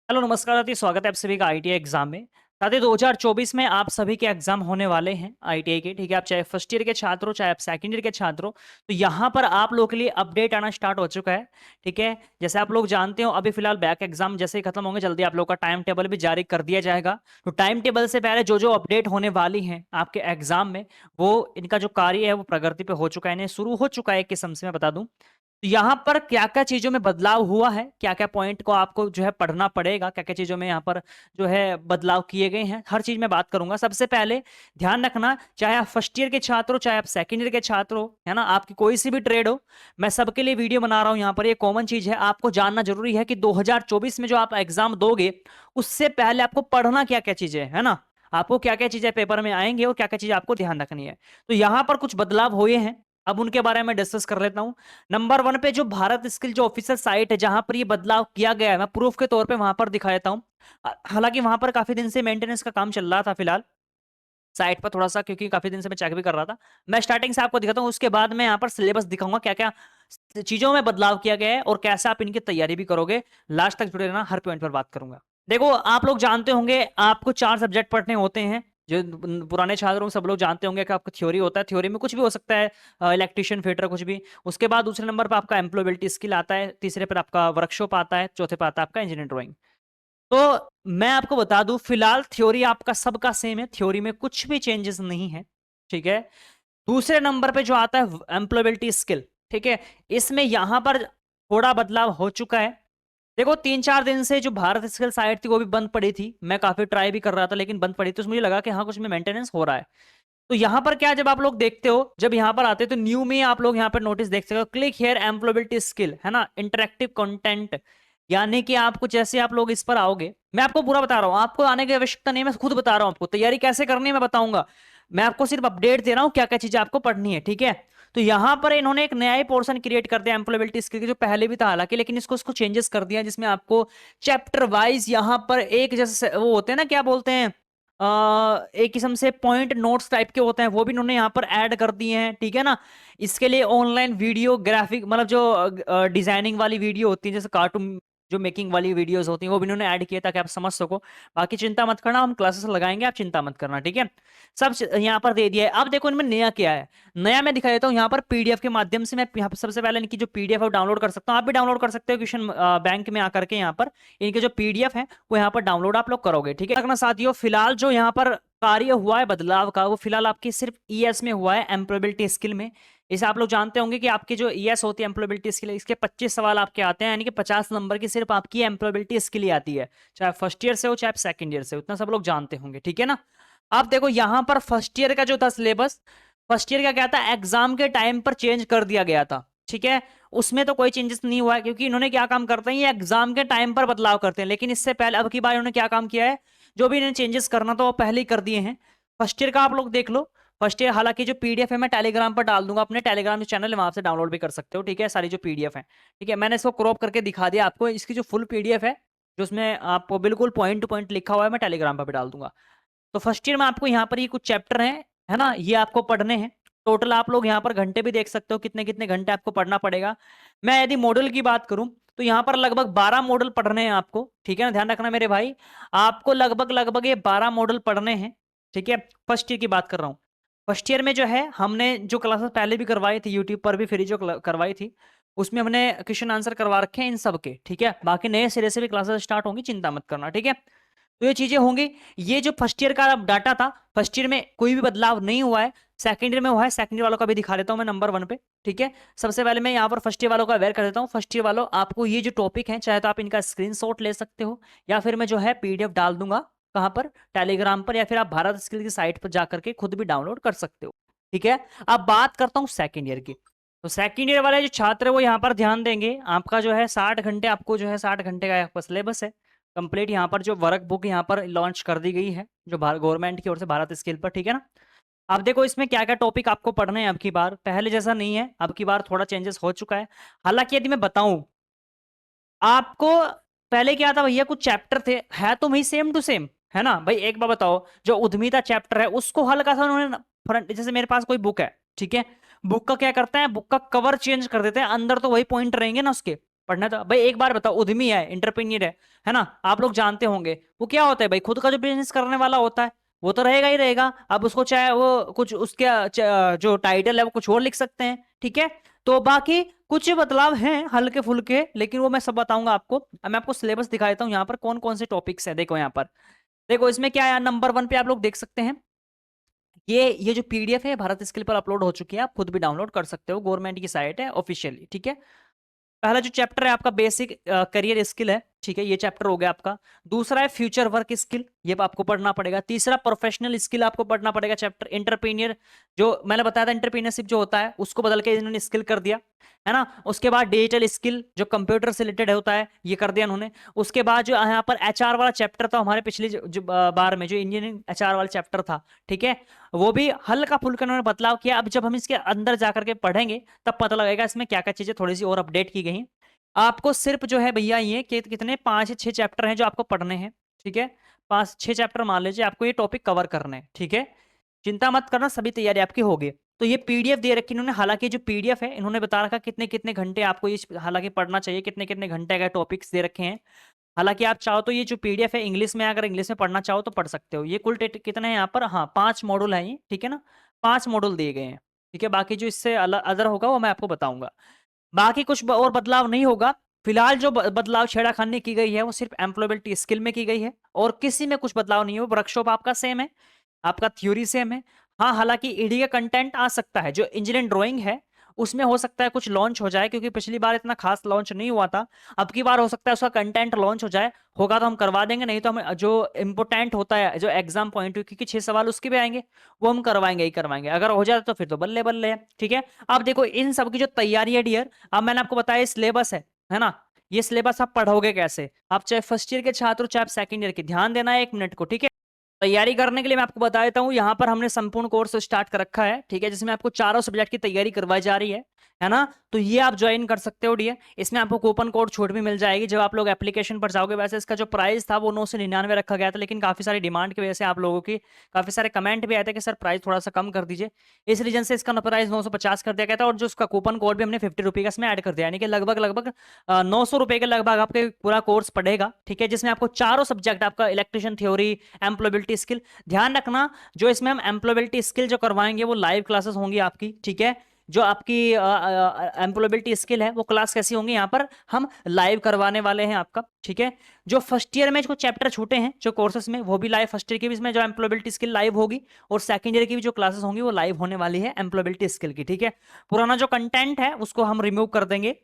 Hello नमस्कार साथी, स्वागत है आप सभी का आईटीआई एग्जाम में। साथी 2024 में आप सभी के एग्जाम होने वाले हैं आईटीआई के। ठीक है, आप चाहे फर्स्ट ईयर के छात्र हो चाहे आप सेकंड ईयर के छात्र हो, तो यहाँ पर आप लोग के लिए अपडेट आना स्टार्ट हो चुका है। ठीक है, जैसे आप लोग जानते हो अभी फिलहाल बैक एग्जाम जैसे ही खत्म होंगे जल्दी आप लोग का टाइम टेबल भी जारी कर दिया जाएगा। तो टाइम टेबल से पहले जो जो अपडेट होने वाली है आपके एग्जाम में, वो इनका जो कार्य है वो प्रगति पे हो चुका है, इन्हें शुरू हो चुका है एक किस्म से मैं बता दूं। तो यहाँ पर क्या-क्या चीज़ों में बदलाव हुआ है, क्या-क्या पॉइंट को आपको जो है पढ़ना पड़ेगा, क्या-क्या चीज़ों में यहाँ पर जो है बदलाव किए गए हैं, हर चीज़ में बात करूँगा। सबसे पहले ध्यान रखना, चाहे आप फर्स्ट ईयर के छात्र हो, चाहे आप सेकंड ईयर के छात्र हो, है ना? आपकी कोई सी भी ट्रेड हो, मैं सबके लिए वीडियो बना रहा हूँ यहाँ पर। ये कॉमन चीज़ है, आपको जानना ज़रूरी है कि 2024 में जो आप एग्ज़ाम दोगे, उससे पहले आपको पढ़ना क्या-क्या चीज़ें है ना? आपको क्या-क्या चीज़ें पेपर में आएँगे और क्या-क्या चीज़ें आपको ध्यान रखनी है। तो यहाँ पर कुछ बदलाव हुए हैं, अब उनके बारे में डिस्कस कर लेता हूँ। नंबर 1 पे जो भारत स्किल जो ऑफिशियल साइट है जहां पर ये बदलाव किया गया है, मैं प्रूफ के तौर पे वहां पर दिखा देता हूँ। हालांकि वहां पर काफी दिन से मेंटेनेंस का काम चल रहा था फिलहाल साइट पर थोड़ा सा, क्योंकि काफी दिन से मैं चेक भी कर रहा था। मैं स्टार्टिंग से आपको दिखाता हूँ, उसके बाद मैं यहाँ पर सिलेबस दिखाऊंगा क्या क्या चीजों में बदलाव किया गया है और कैसे आप इनकी तैयारी भी करोगे। लास्ट तक जुड़े रहना, हर पॉइंट पर बात करूंगा। देखो, आप लोग जानते होंगे आपको 4 सब्जेक्ट पढ़ने होते हैं। जो पुराने छात्र होंगे सब लोग जानते होंगे कि आपका थ्योरी होता है, थ्योरी में कुछ भी हो सकता है, इलेक्ट्रिशियन फिटर कुछ भी। उसके बाद दूसरे नंबर पर आपका एम्प्लॉयबिलिटी स्किल आता है, तीसरे पर आपका वर्कशॉप आता है, चौथे पर आता है आपका इंजीनियरिंग ड्राइंग। तो मैं आपको बता दूं फिलहाल थ्योरी आपका सबका सेम है, थ्योरी में कुछ भी चेंजेस नहीं है। ठीक है, दूसरे नंबर पे जो आता है एम्प्लॉयबिलिटी स्किल, ठीक है, इसमें यहां पर थोड़ा बदलाव हो चुका है। देखो, 3-4 दिन से जो भारत स्किल साइट थी वो भी बंद पड़ी थी, मैं काफी ट्राई भी कर रहा था लेकिन बंद पड़ी, तो मुझे लगा कि हाँ कुछ में मेंटेनेंस हो रहा है। तो यहां पर क्या, जब आप लोग देखते हो, जब यहां पर आते हो तो न्यू में आप लोग यहां पर नोटिस देख सकते हो, क्लिक हियर एम्प्लॉयबिलिटी स्किल, है ना, इंटरेक्टिव कंटेंट। यानी कि आपको जैसे आप लोग इस पर आओगे, मैं आपको पूरा बता रहा हूं, आपको आने की आवश्यकता नहीं है, मैं खुद बता रहा हूं आपको तैयारी कैसे करनी है मैं बताऊंगा। मैं आपको सिर्फ अपडेट दे रहा हूं क्या क्या चीजें आपको पढ़नी है। ठीक है, तो यहां पर इन्होंने एक नया ही पोर्शन क्रिएट कर दिया एम्प्लॉयबिलिटी स्किल की, जो पहले भी था हालांकि, लेकिन इसको इसको चेंजेस कर दिया, जिसमें आपको चैप्टर वाइज यहां पर एक जैसे वो होते हैं ना, क्या बोलते हैं, एक किस्म से पॉइंट नोट्स टाइप के होते हैं, वो भी इन्होंने यहाँ पर ऐड कर दिए हैं। ठीक है ना, इसके लिए ऑनलाइन वीडियो ग्राफिक, मतलब जो डिजाइनिंग वाली वीडियो होती है, जैसे कार्टून जो मेकिंग वाली वीडियोस होती हैं, वो भी इन्होंने ऐड किया ताकि आप समझ सको। बाकी चिंता मत करना, हम क्लासेस लगाएंगे, आप चिंता मत करना। ठीक है, सब यहाँ पर दे दिया है। अब देखो इनमें नया क्या है, नया मैं दिखा देता हूँ यहाँ पर पीडीएफ के माध्यम से। मैं यहाँ पर सबसे पहले इनकी जो पीडीएफ है डाउनलोड कर सकता हूँ, आप भी डाउनलोड कर सकते हो क्वेश्चन बैंक में आकर के। यहाँ पर इनके जो पीडीएफ है वो यहाँ पर डाउनलोड आप लोग करोगे। ठीक है, रखना साथियों, फिलहाल जो यहाँ पर कार्य हुआ है बदलाव का, वो फिलहाल आपकी सिर्फ ईएस में हुआ है, एम्प्लॉयबिलिटी स्किल में। इसे आप लोग जानते होंगे कि आपकी जो ईएस होती है एम्प्लॉयबिलिटी स्किल, इसके 25 सवाल आपके आते हैं, यानी कि 50 नंबर की सिर्फ आपकी एम्प्लॉयबिलिटी स्किल ही आती है, चाहे फर्स्ट ईयर से हो चाहे सेकंड ईयर से हो, उतना सब लोग जानते होंगे। ठीक है ना, अब देखो यहाँ पर फर्स्ट ईयर का जो था सिलेबस, फर्स्ट ईयर का क्या था, एग्जाम के टाइम पर चेंज कर दिया गया था। ठीक है, उसमें तो कोई चेंजेस नहीं हुआ है, क्योंकि इन्होंने क्या काम करते हैं, ये एग्जाम के टाइम पर बदलाव करते हैं। लेकिन इससे पहले अब की बार इन्होंने क्या काम किया है, जो भी इन्हें चेंजेस करना था वो पहले ही कर दिए हैं। फर्स्ट ईयर का आप लोग देख लो। फर्स्ट ईयर, हालांकि जो पीडीएफ है मैं टेलीग्राम पर डाल दूंगा, अपने टेलीग्राम जो चैनल है वहां से डाउनलोड भी कर सकते हो। ठीक है, सारी जो पीडीएफ है, ठीक है, मैंने इसको क्रॉप करके दिखा दिया आपको। इसकी जो फुल पीडीएफ है, जो उसमें आपको बिल्कुल पॉइंट टू पॉइंट लिखा हुआ है, मैं टेलीग्राम पर भी डाल दूंगा। तो फर्स्ट ईयर में आपको यहाँ पर ये कुछ चैप्टर हैं, है ना, ये आपको पढ़ने हैं। टोटल आप लोग यहाँ पर घंटे भी देख सकते हो, कितने कितने घंटे आपको पढ़ना पड़ेगा। मैं यदि मॉडल की बात करूं तो यहाँ पर लगभग 12 मॉडल पढ़ने हैं आपको। ठीक है ना, ध्यान रखना मेरे भाई, आपको लगभग लगभग ये 12 मॉडल पढ़ने हैं। ठीक है, फर्स्ट ईयर की बात कर रहा हूँ। फर्स्ट ईयर में जो है हमने जो क्लासेस पहले भी करवाई थी, यूट्यूब पर भी फ्री जो करवाई थी, उसमें हमने क्वेश्चन आंसर करवा रखे हैं इन सब के। ठीक है, बाकी नए सिरे से भी क्लासेस स्टार्ट होंगी, चिंता मत करना। ठीक है, तो ये चीजें होंगी। ये जो फर्स्ट ईयर का डाटा था, फर्स्ट ईयर में कोई भी बदलाव नहीं हुआ है, सेकंड ईयर में हुआ है। सेकंड ईयर वालों का भी दिखा देता हूं मैं नंबर 1 पे। ठीक है, सबसे पहले मैं यहाँ पर फर्स्ट ईयर वालों का अवेयर कर देता हूँ। फर्स्ट ईयर वालों, आपको ये जो टॉपिक है, चाहे तो आप इनका स्क्रीनशॉट ले सकते हो, या फिर मैं जो है पीडीएफ डाल दूंगा, कहाँ पर, टेलीग्राम पर, या फिर आप भारत स्किल की साइट पर जाकर के खुद भी डाउनलोड कर सकते हो। ठीक है, अब बात करता हूँ सेकेंड ईयर की। तो सेकेंड ईयर वाले जो छात्र है वो यहाँ पर ध्यान देंगे, आपका जो है 60 घंटे, आपको जो है 60 घंटे का आपका सिलेबस है कंप्लीट। यहाँ पर जो वर्क बुक यहाँ पर लॉन्च कर दी गई है, जो गवर्नमेंट की ओर से भारत स्किल पर। ठीक है ना, अब देखो इसमें क्या क्या टॉपिक आपको पढ़ने हैं। अब की बार पहले जैसा नहीं है, अब की बार थोड़ा चेंजेस हो चुका है। हालांकि यदि मैं बताऊं आपको, पहले क्या था भैया, कुछ चैप्टर थे, है तो वही सेम टू सेम, है ना भाई। एक बार बताओ, जो उद्यमिता चैप्टर है उसको हल्का सा उन्होंने फ्रंट, जैसे मेरे पास कोई बुक है, ठीक है, बुक का क्या करते हैं, बुक का कवर चेंज कर देते हैं, अंदर तो वही पॉइंट रहेंगे ना उसके। पढ़ना था भाई। एक बार बताओ, उद्यमी है, एंटरप्रेन्योर है ना, आप लोग जानते होंगे वो क्या होता है भाई, खुद का जो बिजनेस करने वाला होता है वो तो रहेगा ही रहेगा। अब उसको चाहे वो कुछ उसके जो टाइटल है वो कुछ और लिख सकते हैं, ठीक है। तो बाकी कुछ बदलाव हैं हल्के फुल्के, लेकिन वो मैं सब बताऊंगा आपको। अब मैं आपको सिलेबस दिखा देता हूँ यहाँ पर कौन कौन से टॉपिक्स हैं। देखो यहाँ पर, देखो इसमें क्या है, नंबर 1 पे आप लोग देख सकते हैं, ये जो पीडीएफ है भारत स्किल पर अपलोड हो चुकी है, आप खुद भी डाउनलोड कर सकते हो, गवर्नमेंट की साइट है ऑफिशियली, ठीक है। पहला जो चैप्टर है आपका बेसिक करियर स्किल है, ठीक है, ये चैप्टर हो गया आपका। दूसरा है फ्यूचर वर्क स्किल, ये आपको पढ़ना पड़ेगा। तीसरा प्रोफेशनल स्किल आपको पढ़ना पड़ेगा, चैप्टर एंटरप्रेन्योर, जो मैंने बताया था एंटरप्रेन्योरशिप जो होता है उसको बदल के इन्होंने स्किल कर दिया, है ना। उसके बाद डिजिटल स्किल जो कंप्यूटर से रिलेटेड होता है ये कर दिया उन्होंने। उसके बाद जो यहाँ पर एचआर वाला चैप्टर था हमारे पिछली जो बार में, जो इंजीनियरिंग एचआर वाला चैप्टर था, ठीक है, वो भी हल्का फुल्का उन्होंने बदलाव किया। अब जब हम इसके अंदर जाकर के पढ़ेंगे तब पता लगेगा इसमें क्या क्या चीजें थोड़ी सी और अपडेट की गई हैं। आपको सिर्फ जो है भैया ये कितने 5 या 6 चैप्टर हैं जो आपको पढ़ने हैं, ठीक है। 5-6 चैप्टर मान लीजिए आपको ये टॉपिक कवर करने हैं, ठीक है। चिंता मत करना, सभी तैयारी आपकी होगी। तो ये पीडीएफ दे रखी इन्होंने, हालांकि जो पीडीएफ है इन्होंने बता रखा कितने कितने घंटे आपको ये हालांकि पढ़ना चाहिए, कितने कितने घंटे का टॉपिक्स दे रखे हैं। हालांकि आप चाहो तो ये जो पीडीएफ है इंग्लिश में, अगर इंग्लिश में पढ़ना चाहो तो पढ़ सकते हो। ये कुल कितने हैं यहाँ पर, हाँ 5 मॉड्यूल है ये, ठीक है ना, 5 मॉड्यूल दिए गए हैं, ठीक है। बाकी जो इससे अदर होगा वो मैं आपको बताऊंगा। बाकी कुछ और बदलाव नहीं होगा। फिलहाल जो बदलाव छेड़खानी की गई है वो सिर्फ एम्प्लॉयबिलिटी स्किल में की गई है, और किसी में कुछ बदलाव नहीं है। वर्कशॉप आपका सेम है, आपका थ्योरी सेम है। हाँ हालांकि ईडी का कंटेंट आ सकता है, जो इंजीनियरिंग ड्राइंग है उसमें हो सकता है कुछ लॉन्च हो जाए, क्योंकि पिछली बार इतना खास लॉन्च नहीं हुआ था। अब की बार हो सकता है उसका कंटेंट लॉन्च हो जाए, होगा तो हम करवा देंगे, नहीं तो हम जो इंपोर्टेंट होता है जो एग्जाम पॉइंट क्योंकि 6 सवाल उसके भी आएंगे, वो हम करवाएंगे ही करवाएंगे। अगर हो जाए तो फिर तो बल्ले बल्ले है, ठीक है। अब देखो इन सब की जो तैयारी है डियर, अब मैंने आपको बताया सिलेबस है ना, ये सिलेबस आप पढ़ोगे कैसे, आप चाहे फर्स्ट ईयर के छात्र हो चाहे सेकंड ईयर के, ध्यान देना है 1 मिनट को, ठीक है। तैयारी करने के लिए मैं आपको बता देता हूँ, यहाँ पर हमने संपूर्ण कोर्स स्टार्ट कर रखा है, ठीक है, जिसमें आपको चारों सब्जेक्ट की तैयारी करवाई जा रही है ना। तो ये आप ज्वाइन कर सकते हो डियर, इसमें आपको कूपन कोड छूट भी मिल जाएगी जब आप लोग एप्लीकेशन पर जाओगे। वैसे इसका जो प्राइस था वो 999 रखा गया था, लेकिन काफी सारी डिमांड की वजह से आप लोगों की काफी सारे कमेंट भी आए थे कि सर प्राइस थोड़ा सा कम कर दीजिए, इस रीजन से इसका प्राइस 950 कर दिया गया था। और जो उसका कूपन कोड भी हमने 50 रुपये का इसमें ऐड कर दिया, यानी कि लगभग लगभग 900 रुपए के लगभग आपके पूरा कोर्स पड़ेगा, ठीक है, जिसमें आपको चारों सब्जेक्ट, आपका इलेक्ट्रिशियन थ्योरी, एम्प्लॉयबिलिटी स्किल, ध्यान रखना जो इसमें हम एम्प्लॉयबिलिटी स्किल जो करवाएंगे वो लाइव क्लासेस होंगी आपकी, ठीक है। जो आपकी एम्प्लॉयबिलिटी स्किल है वो क्लास कैसी होंगी, यहाँ पर हम लाइव करवाने वाले हैं आपका, ठीक है। जो फर्स्ट ईयर में जो चैप्टर छूटे हैं जो कोर्सेस में वो भी लाइव, फर्स्ट ईयर की भी इसमें जो एम्प्लॉयबिलिटी स्किल लाइव होगी, और सेकंड ईयर की भी जो क्लासेस होंगी वो लाइव होने वाली है एम्प्लॉयबिलिटी स्किल की, ठीक है। पुराना जो कंटेंट है उसको हम रिमूव कर देंगे,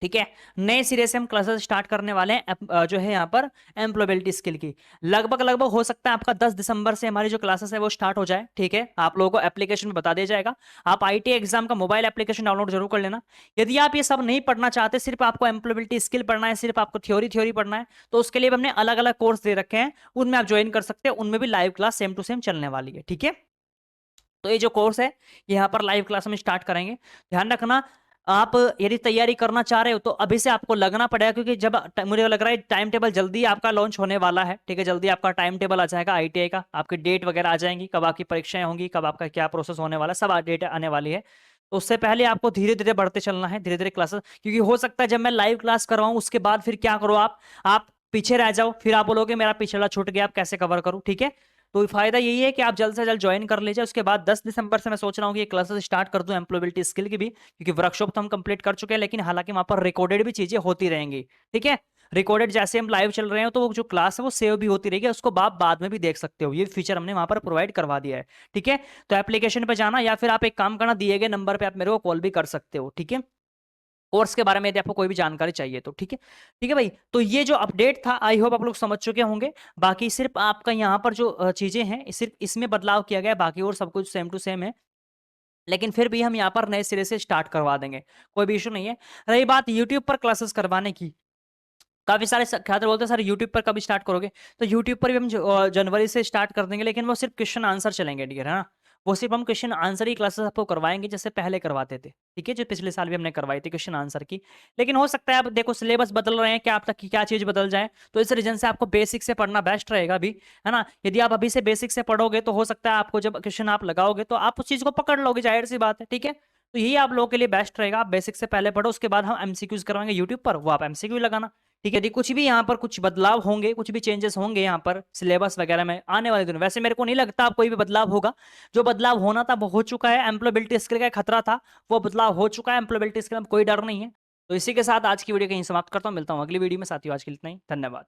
ठीक है। नए सिरे से हम क्लासेस स्टार्ट करने वाले हैं जो है यहाँ पर एम्प्लॉयबिलिटी स्किल की। लगभग लगभग हो सकता है आपका 10 दिसंबर से हमारी जो क्लासेस है वो स्टार्ट हो जाए, ठीक है। आप लोगों को एप्लीकेशन में बता दिया जाएगा। आप आईटी एग्जाम का मोबाइल एप्लीकेशन डाउनलोड जरूर कर लेना। यदि आप ये सब नहीं पढ़ना चाहते, सिर्फ आपको एम्प्लॉयबिलिटी स्किल पढ़ना है, सिर्फ आपको थ्योरी थ्योरी पढ़ना है, तो उसके लिए हमने अलग अलग कोर्स दे रखे हैं, उनमें आप ज्वाइन कर सकते हैं। उनमें भी live class same to same चलने वाली है, ठीक है। तो ये जो कोर्स है यहाँ पर लाइव क्लास में स्टार्ट करेंगे। ध्यान रखना, आप यदि तैयारी करना चाह रहे हो तो अभी से आपको लगना पड़ेगा, क्योंकि जब मुझे लग रहा है टाइम टेबल जल्दी आपका लॉन्च होने वाला है, ठीक है। जल्दी आपका टाइम टेबल आ जाएगा आईटीआई का, आपकी डेट वगैरह आ जाएंगी, कब आपकी परीक्षाएं होंगी, कब आपका क्या प्रोसेस होने वाला है, सब डेट आने वाली है। तो उससे पहले आपको धीरे धीरे बढ़ते चलना है, धीरे धीरे क्लासेस, क्योंकि हो सकता है जब मैं लाइव क्लास करवाऊं उसके बाद फिर क्या करो आप पीछे रह जाओ, फिर आप बोलोगे मेरा पिछड़ा छूट गया, आप कैसे कवर करूं, ठीक है। तो फायदा यही है कि आप जल्द से जल्द ज्वाइन कर लीजिए। उसके बाद 10 दिसंबर से मैं सोच रहा हूँ कि ये क्लासेस स्टार्ट कर दूं एम्प्लॉयबिलिटी स्किल की भी, क्योंकि वर्कशॉप तो हम कंप्लीट कर चुके हैं, लेकिन हालांकि वहां पर रिकॉर्डेड भी चीजें होती रहेंगी, ठीक है। रिकॉर्डेड जैसे हम लाइव चल रहे हो तो वो जो क्लास है वो सेव भी होती रहेगी, उसको आप बाद में भी देख सकते हो, ये फीचर हमने वहां पर प्रोवाइड करवा दिया है, ठीक है। तो एप्लीकेशन पे जाना, या फिर आप एक काम करना, दिए गए नंबर पे आप मेरे को कॉल भी कर सकते हो, ठीक है। कोर्स के बारे में यदि आपको कोई भी जानकारी चाहिए तो, ठीक है। ठीक है भाई, तो ये जो अपडेट था आई होप आप लोग समझ चुके होंगे। बाकी सिर्फ आपका यहाँ पर जो चीजें हैं सिर्फ इसमें बदलाव किया गया है, बाकी और सब कुछ सेम टू सेम है, लेकिन फिर भी हम यहाँ पर नए सिरे से स्टार्ट करवा देंगे, कोई भी इशू नहीं है। रही बात यूट्यूब पर क्लासेस करवाने की, काफी सारे छात्र बोलते हैं सर यूट्यूब पर कब स्टार्ट करोगे, तो यूट्यूब पर भी हम जनवरी से स्टार्ट कर देंगे, लेकिन वो सिर्फ क्वेश्चन आंसर चलेंगे, ठीक है ना। वो सिर्फ हम क्वेश्चन आंसर ही क्लासेस आपको करवाएंगे जैसे पहले करवाते थे, ठीक है, जो पिछले साल भी हमने करवाई थी क्वेश्चन आंसर की। लेकिन हो सकता है आप देखो सिलेबस बदल रहे हैं, क्या आप तक की क्या चीज बदल जाए, तो इस रीजन से आपको बेसिक से पढ़ना बेस्ट रहेगा अभी, है ना। यदि आप अभी से बेसिक से पढ़ोगे तो हो सकता है आपको जब क्वेश्चन आप लगाओगे तो आप उस चीज को पकड़ लोगे, जाहिर सी बात है, ठीक है। तो यही आप लोगों के लिए बेस्ट रहेगा। आप बेसिक से पहले पढ़ो, उसके बाद हम एमसीक्यूज करवाएंगे यूट्यूब पर, वो आप एमसीक्यू लगाना। ठीक है, यदि कुछ भी यहाँ पर कुछ बदलाव होंगे, कुछ भी चेंजेस होंगे यहाँ पर सिलेबस वगैरह में आने वाले दिनों, वैसे मेरे को नहीं लगता आप कोई भी बदलाव होगा। जो बदलाव होना था वो हो चुका है। एम्प्लॉयबिलिटी स्किल का खतरा था, वो बदलाव हो चुका है। एम्प्लॉयबिलिटी स्किल में कोई डर नहीं है। तो इसी के साथ आज की वीडियो कहीं समाप्त करता हूँ। मिलता हूँ अगली वीडियो में। साथियों आज के लिए इतना ही, धन्यवाद।